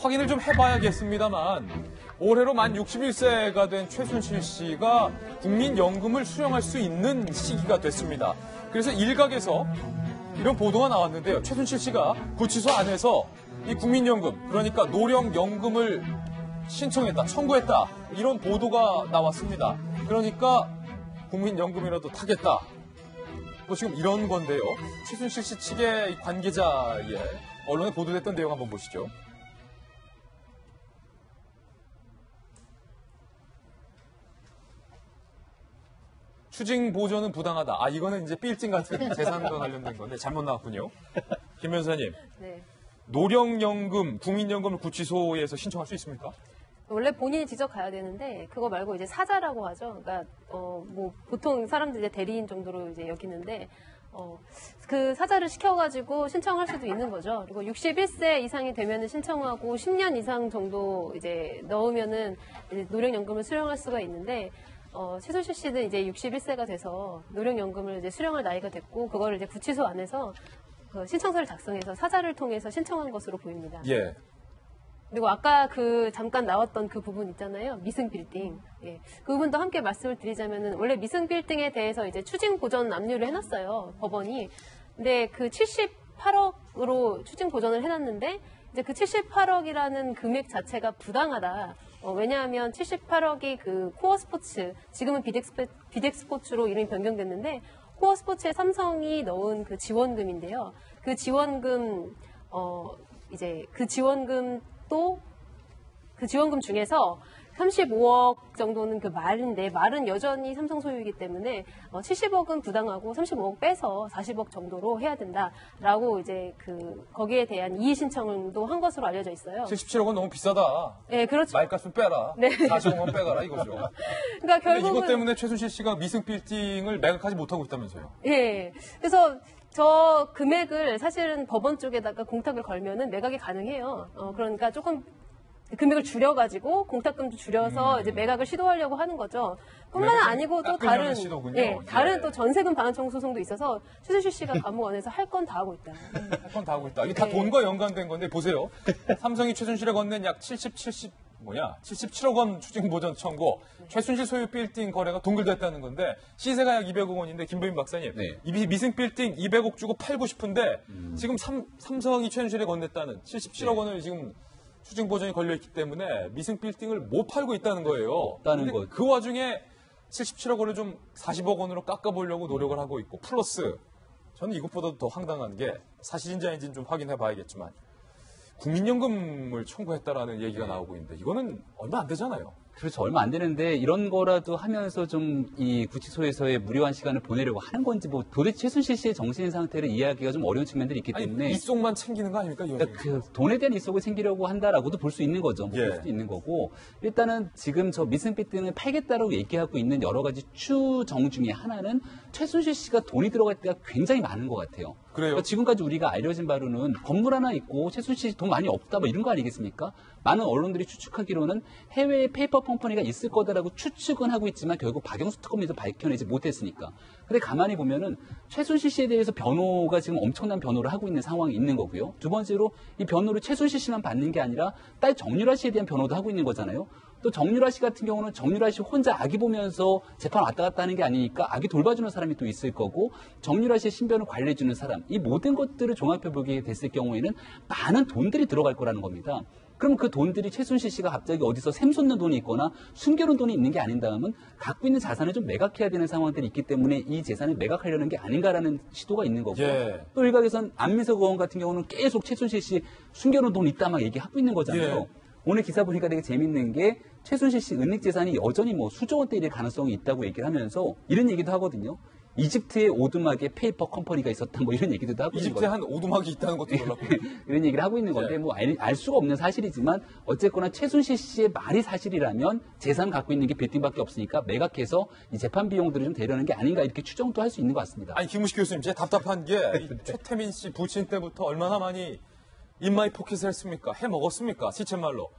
확인을 좀 해봐야겠습니다만 올해로 만 61세가 된 최순실 씨가 국민연금을 수령할 수 있는 시기가 됐습니다. 그래서 일각에서 이런 보도가 나왔는데요. 최순실 씨가 구치소 안에서 이 국민연금, 그러니까 노령연금을 신청했다, 청구했다, 이런 보도가 나왔습니다. 그러니까 국민연금이라도 타겠다. 뭐 지금 이런 건데요. 최순실 씨 측의 관계자의 언론에 보도됐던 내용 한번 보시죠. 추징 보전은 부당하다. 아, 이거는 이제 빌딩 같은 재산과 관련된 건데 잘못 나왔군요. 김 변호사님. 네. 노령연금, 국민연금을 구치소에서 신청할 수 있습니까? 원래 본인이 직접 가야 되는데 그거 말고 이제 사자라고 하죠. 그러니까 뭐 보통 사람들이 대리인 정도로 이제 여기는데 그 사자를 시켜가지고 신청할 수도 있는 거죠. 그리고 61세 이상이 되면은 신청하고 10년 이상 정도 이제 넣으면은 이제 노령연금을 수령할 수가 있는데 최순실 씨는 이제 61세가 돼서 노령연금을 이제 수령할 나이가 됐고 그거를 이제 구치소 안에서 그 신청서를 작성해서 사자를 통해서 신청한 것으로 보입니다. 예. 그리고 아까 그 잠깐 나왔던 그 부분 있잖아요. 미승 빌딩. 예. 그 부분도 함께 말씀을 드리자면은 원래 미승 빌딩에 대해서 이제 추징 보전 압류를 해놨어요. 법원이. 근데 그 78억으로 추징 보전을 해놨는데 이제 그 78억이라는 금액 자체가 부당하다. 왜냐하면 78억이 그 코어 스포츠, 지금은 비덱스포츠로 이름이 변경됐는데 코어 스포츠에 삼성이 넣은 그 지원금인데요. 그 지원금, 이제 그 지원금도 그 지원금 중에서 35억 정도는 그 말인데 말은 여전히 삼성 소유이기 때문에 70억은 부당하고 35억 빼서 40억 정도로 해야 된다라고 이제 그 거기에 대한 이의 신청도 한 것으로 알려져 있어요. 77억은 너무 비싸다. 네, 그렇죠. 말값은 빼라. 네. 40억은 빼가라 이거죠. 그러니까 결국은 이것 때문에 최순실 씨가 미승 빌딩을 매각하지 못하고 있다면서요. 예. 그래서 저 금액을 사실은 법원 쪽에다가 공탁을 걸면은 매각이 가능해요. 그러니까 조금 금액을 줄여가지고 공탁금도 줄여서 이제 매각을 시도하려고 하는 거죠. 뿐만 아니고 또 다른 다른 또 전세금 반환청 소송도 있어서 최순실 씨가 감옥 안에서 할 건 다 하고 있다. 할 건 다 하고 있다. 이게 다 돈과 연관된 건데 보세요. 삼성이 최순실에 건넨 약 77억 원 추징 보전 청구. 최순실 소유 빌딩 거래가 동결됐다는 건데 시세가 약 200억 원인데 김보인 박사님, 이 미승 빌딩 200억 주고 팔고 싶은데 지금 삼성이 최순실에 건넸다는 77억 원을 지금 추징 보전이 걸려있기 때문에 미승 빌딩을 못 팔고 있다는 거예요. 없다는 거. 그 와중에 77억 원을 좀 40억 원으로 깎아보려고 노력을 하고 있고 플러스 저는 이것보다도 더 황당한 게 사실인지 아닌지는 좀 확인해 봐야겠지만 국민연금을 청구했다라는 얘기가 나오고 있는데 이거는 얼마 안 되잖아요. 그렇죠. 얼마 안 되는데 이런 거라도 하면서 좀 이 구치소에서의 무료한 시간을 보내려고 하는 건지 뭐 도대체 최순실 씨의 정신 상태를 이해하기가 좀 어려운 측면들이 있기 때문에 이속만 챙기는 거 아닙니까? 그러니까 그 돈에 대한 이속을 챙기려고 한다라고도 볼 수 있는 거죠. 뭐 볼 수도 있는 거고 일단은 지금 저 미승 빌딩을 팔겠다라고 얘기하고 있는 여러 가지 추정 중에 하나는 최순실 씨가 돈이 들어갈 때가 굉장히 많은 것 같아요. 그래요? 그러니까 지금까지 우리가 알려진 바로는 건물 하나 있고 최순실 씨 돈 많이 없다 뭐 이런 거 아니겠습니까? 많은 언론들이 추측하기로는 해외에 페이퍼 컴퍼니가 있을 거다라고 추측은 하고 있지만 결국 박영수 특검에서 밝혀내지 못했으니까. 근데 가만히 보면은 최순실 씨에 대해서 변호가 지금 엄청난 변호를 하고 있는 상황이 있는 거고요. 두 번째로 이 변호를 최순실 씨만 받는 게 아니라 딸 정유라 씨에 대한 변호도 하고 있는 거잖아요. 또 정유라 씨 같은 경우는 정유라 씨 혼자 아기 보면서 재판 왔다 갔다 하는 게 아니니까 아기 돌봐주는 사람이 또 있을 거고 정유라 씨의 신변을 관리해주는 사람 이 모든 것들을 종합해보게 됐을 경우에는 많은 돈들이 들어갈 거라는 겁니다. 그럼 그 돈들이 최순실 씨가 갑자기 어디서 샘솟는 돈이 있거나 숨겨놓은 돈이 있는 게 아닌다면 갖고 있는 자산을 좀 매각해야 되는 상황들이 있기 때문에 이 재산을 매각하려는 게 아닌가라는 시도가 있는 거고 또 일각에선 안민석 의원 같은 경우는 계속 최순실 씨 숨겨놓은 돈 있다 막 얘기하고 있는 거잖아요. 오늘 기사 보니까 되게 재밌는 게 최순실 씨 은닉 재산이 여전히 뭐 수조 원대일 가능성이 있다고 얘기를 하면서 이런 얘기도 하거든요. 이집트에 오두막에 페이퍼 컴퍼니가 있었다 뭐 이런 얘기도 하고 있는 거죠. 이집트에 한 오두막이 있다는 것도 놀랍고 이런 얘기를 하고 있는 건데 뭐 알 수가 없는 사실이지만 어쨌거나 최순실 씨의 말이 사실이라면 재산 갖고 있는 게 빌딩밖에 없으니까 매각해서 이 재판 비용들을 좀 대려는 게 아닌가 이렇게 추정도 할 수 있는 것 같습니다. 아니 김우식 교수님 제가 답답한 게 최태민 씨 부친 때부터 얼마나 많이 인마이 포켓을 했습니까? 해 먹었습니까? 시쳇말로.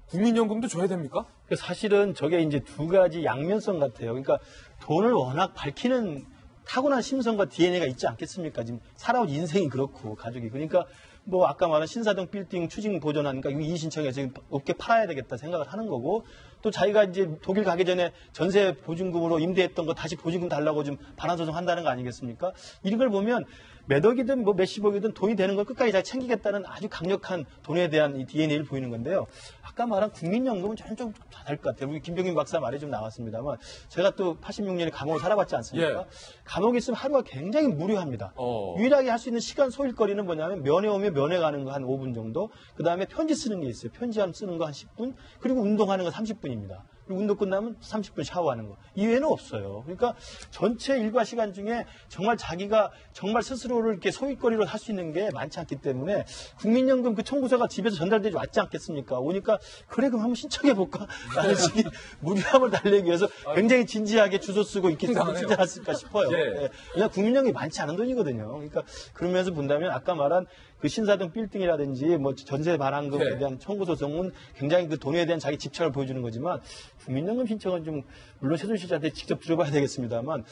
국민연금도 줘야 됩니까? 사실은 저게 이제 두 가지 양면성 같아요. 그러니까 돈을 워낙 밝히는 타고난 심성과 DNA가 있지 않겠습니까? 지금 살아온 인생이 그렇고 가족이. 그러니까 뭐 아까 말한 신사동 빌딩 추징 보전하니까 이거 이의 신청해서 지금 업계 팔아야 되겠다 생각을 하는 거고 또 자기가 이제 독일 가기 전에 전세 보증금으로 임대했던 거 다시 보증금 달라고 좀 반환 소송한다는 거 아니겠습니까? 이런 걸 보면 몇 억이든 뭐 몇십억이든 돈이 되는 걸 끝까지 잘 챙기겠다는 아주 강력한 돈에 대한 이 DNA를 보이는 건데요. 아까 말한 국민연금은 저는 좀 다를 것 같아요. 우리 김병민 박사 말이 좀 나왔습니다만 제가 또 86년에 감옥을 살아봤지 않습니까? 예. 감옥에 있으면 하루가 굉장히 무료합니다. 유일하게 할 수 있는 시간 소일거리는 뭐냐면 면회 오면 면회 가는 거 한 5분 정도, 그 다음에 편지 쓰는 게 있어요. 편지 쓰는 거 한 10분, 그리고 운동하는 거 30분입니다. 그리고 운동 끝나면 30분 샤워하는 거. 이외에는 없어요. 그러니까 전체 일과 시간 중에 정말 자기가 정말 스스로를 이렇게 소일거리로 할 수 있는 게 많지 않기 때문에 국민연금 그 청구서가 집에서 전달되지 왔지 않겠습니까? 오니까 그래 그럼 한번 신청해볼까? 라는 식의 무료함을 달래기 위해서 굉장히 진지하게 주소 쓰고 이렇게 쓰지 않았을까 싶어요. 예. 그냥 국민연금이 많지 않은 돈이거든요. 그러니까 그러면서 본다면 아까 말한 그 신사동 빌딩이라든지 뭐 전세 반환금에 대한 청구 소송은 굉장히 그 돈에 대한 자기 집착을 보여주는 거지만 국민연금 신청은 좀 물론 최순실 씨한테 직접 들어봐야 되겠습니다만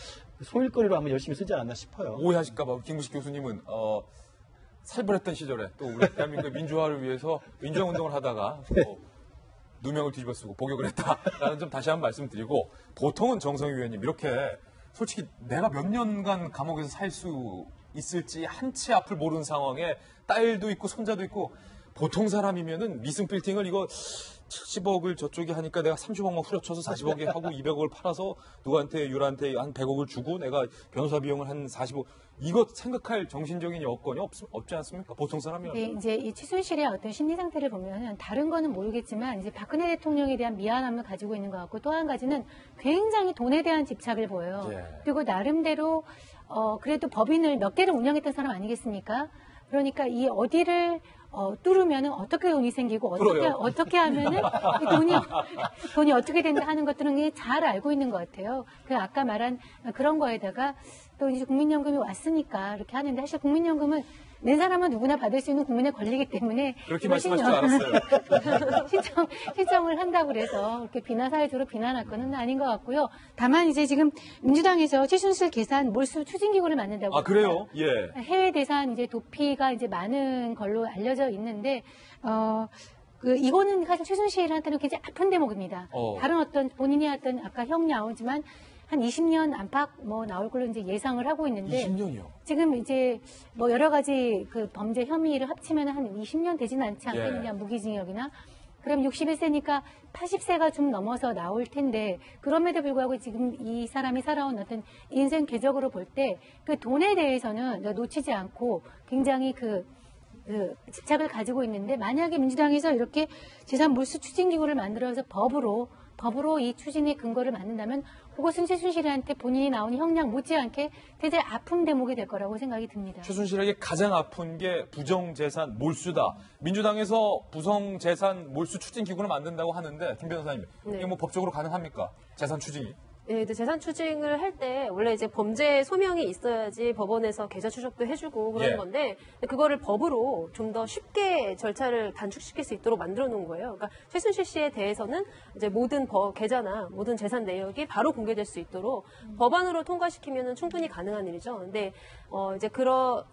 소일거리로 한번 열심히 쓰지 않았나 싶어요. 오해하실까봐 김구식 교수님은 살벌했던 시절에 또 우리 대한민국의 민주화를 위해서 민주화운동을 하다가 누명을 뒤집어 쓰고 복역을 했다라는 점 다시 한번 말씀드리고 보통은 정성희 위원님 이렇게 솔직히 내가 몇 년간 감옥에서 살 수 있을지 한치 앞을 모르는 상황에 딸도 있고 손자도 있고 보통 사람이면은 미승 빌딩을 이거 70억을 저쪽에 하니까 내가 30억만 후려쳐서 40억에 하고 200억을 팔아서 누구한테 유라한테 한 100억을 주고 내가 변호사 비용을 한 40억 이거 생각할 정신적인 여건이 없지 않습니까? 보통 사람이라면. 네, 이제 이 최순실의 어떤 심리 상태를 보면은 다른 거는 모르겠지만 이제 박근혜 대통령에 대한 미안함을 가지고 있는 것 같고 또 한 가지는 굉장히 돈에 대한 집착을 보여요. 예. 그리고 나름대로 그래도 법인을 몇 개를 운영했던 사람 아니겠습니까? 그러니까 이 어디를 뚫으면은 어떻게 돈이 생기고 어떻게 하면은 이 돈이 어떻게 된다 하는 것들은 잘 알고 있는 것 같아요. 그 아까 말한 그런 거에다가 또 이제 국민연금이 왔으니까 이렇게 하는데 사실 국민연금은 낸 사람은 누구나 받을 수 있는 국민의 권리이기 때문에 그렇게 말씀하실 줄 알았어요. 신청을 한다고 그래서 이렇게 사회적으로 비난할 건 아닌 것 같고요. 다만 이제 지금 민주당에서 최순실 계산 몰수 추진기구를 만든다고. 아, 그래요? 예. 해외 대산 이제 도피가 이제 많은 걸로 알려져 있는데, 이거는 사실 최순실한테는 굉장히 아픈 대목입니다. 다른 어떤 본인이 했던 아까 형 나오지만 한 20년 안팎 나올 걸로 이제 예상을 하고 있는데 20년이요? 지금 이제 여러 가지 그 범죄 혐의를 합치면 한 20년 되지는 않지 않겠느냐, 무기징역이나. 그럼 61세니까 80세가 좀 넘어서 나올 텐데, 그럼에도 불구하고 지금 이 사람이 살아온 어떤 인생 궤적으로 볼 때 그 돈에 대해서는 놓치지 않고 굉장히 그 집착을 가지고 있는데, 만약에 민주당에서 이렇게 재산 몰수 추진기구를 만들어서 법으로 이 추진의 근거를 만든다면 그것은 최순실한테 본인이 나온 형량 못지않게 대단히 아픈 대목이 될 거라고 생각이 듭니다. 최순실에게 가장 아픈 게 부정재산 몰수다. 민주당에서 부정재산 몰수 추진기구를 만든다고 하는데 김 변호사님, 이게 뭐 법적으로 가능합니까? 재산 추징이? 네, 재산 추징을 할 때 원래 이제 범죄 소명이 있어야지 법원에서 계좌 추적도 해주고 그런 건데 그거를 법으로 좀 더 쉽게 절차를 단축시킬 수 있도록 만들어 놓은 거예요. 그러니까 최순실 씨에 대해서는 이제 모든 계좌나 모든 재산 내역이 바로 공개될 수 있도록 법안으로 통과시키면은 충분히 가능한 일이죠. 근데 이제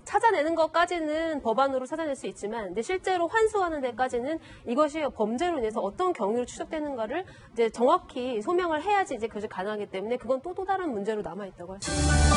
찾아내는 것까지는 법안으로 찾아낼 수 있지만 근데 실제로 환수하는 데까지는 이것이 범죄로 인해서 어떤 경위로 추적되는가를 이제 정확히 소명을 해야지 이제 그것이 가능하기 때문에 그건 또 다른 문제로 남아 있다고 할 수 있습니다.